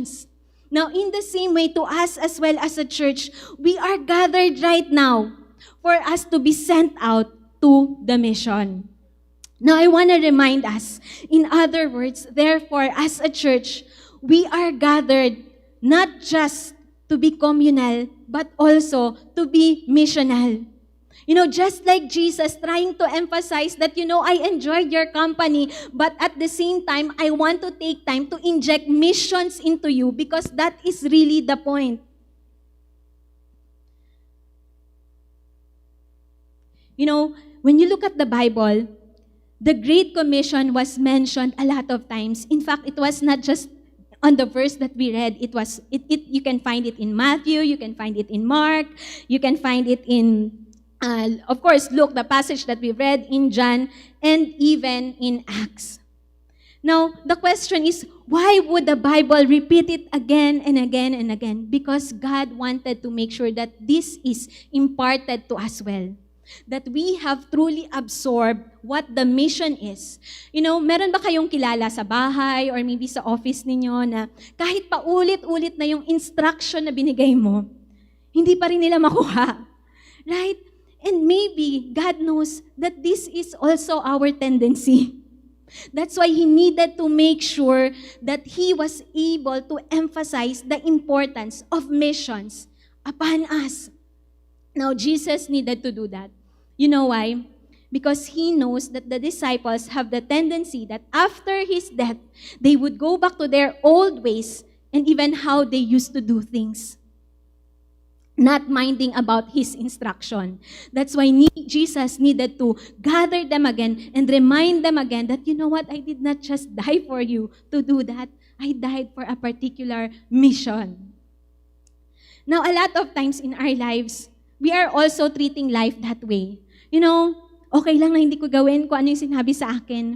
missions. Now, in the same way, to us as well as a church, we are gathered right now for us to be sent out to the mission. Now, I want to remind us, in other words, therefore, as a church, we are gathered not just to be communal, but also to be missional. Just like Jesus trying to emphasize that, I enjoyed your company, but at the same time, I want to take time to inject missions into you because that is really the point. When you look at the Bible, the Great Commission was mentioned a lot of times. In fact, it was not just on the verse that we read. You can find it in Matthew, you can find it in Mark, you can find it in, of course, Luke, the passage that we read in John, and even in Acts. Now, the question is, why would the Bible repeat it again and again and again? Because God wanted to make sure that this is imparted to us well. That we have truly absorbed what the mission is. Meron ba kayong kilala sa bahay or maybe sa office ninyo na kahit pa ulit-ulit na yung instruction na binigay mo, hindi pa rin nila makuha? Right? And maybe God knows that this is also our tendency. That's why He needed to make sure that He was able to emphasize the importance of missions upon us. Now, Jesus needed to do that. You know why? Because He knows that the disciples have the tendency that after His death, they would go back to their old ways and even how they used to do things, not minding about His instruction. That's why Jesus needed to gather them again and remind them again that, you know what, I did not just die for you to do that. I died for a particular mission. Now, a lot of times in our lives, we are also treating life that way. Okay lang na hindi ko gawin kung ano yung sinabi sa akin.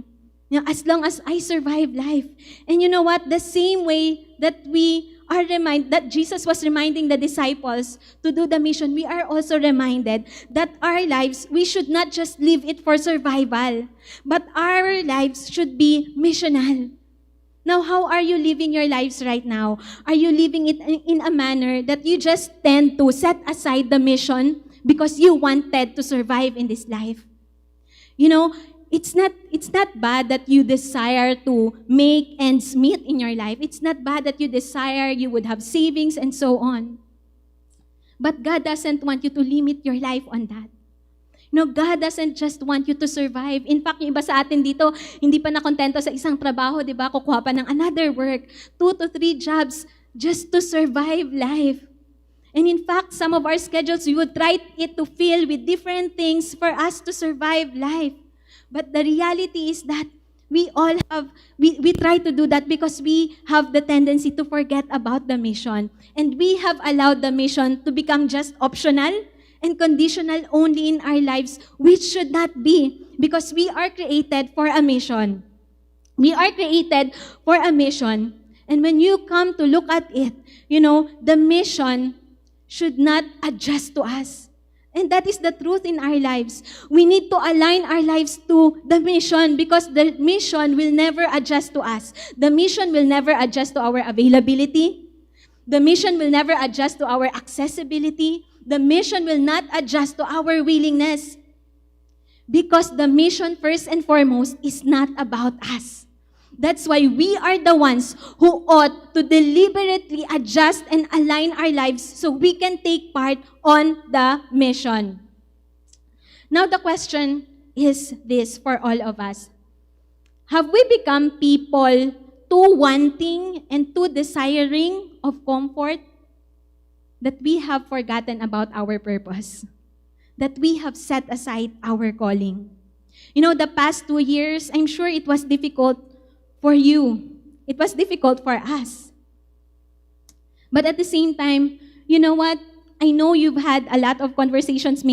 As long as I survive life. And you know what? The same way that that Jesus was reminding the disciples to do the mission, we are also reminded that our lives, we should not just live it for survival, but our lives should be missional. Now, how are you living your lives right now? Are you living it in a manner that you just tend to set aside the mission because you wanted to survive in this life? It's not bad that you desire to make ends meet in your life. It's not bad that you desire you would have savings and so on. But God doesn't want you to limit your life on that. God doesn't just want you to survive. In fact, yung iba sa atin dito, hindi pa nakontento sa isang trabaho, di ba? Kukuha pa ng another work, 2 to 3 jobs just to survive life. And in fact, some of our schedules, we would try it to fill with different things for us to survive life. But the reality is that we try to do that because we have the tendency to forget about the mission. And we have allowed the mission to become just optional and conditional only in our lives, which should not be, because we are created for a mission. We are created for a mission. And when you come to look at it, the mission should not adjust to us. And that is the truth in our lives. We need to align our lives to the mission because the mission will never adjust to us. The mission will never adjust to our availability. The mission will never adjust to our accessibility. The mission will not adjust to our willingness. Because the mission, first and foremost, is not about us. That's why we are the ones who ought to deliberately adjust and align our lives so we can take part on the mission. Now the question is this for all of us. Have we become people too wanting and too desiring of comfort that we have forgotten about our purpose? That we have set aside our calling? The past 2 years, I'm sure it was difficult for you. It was difficult for us. But at the same time, you know what? I know you've had a lot of conversations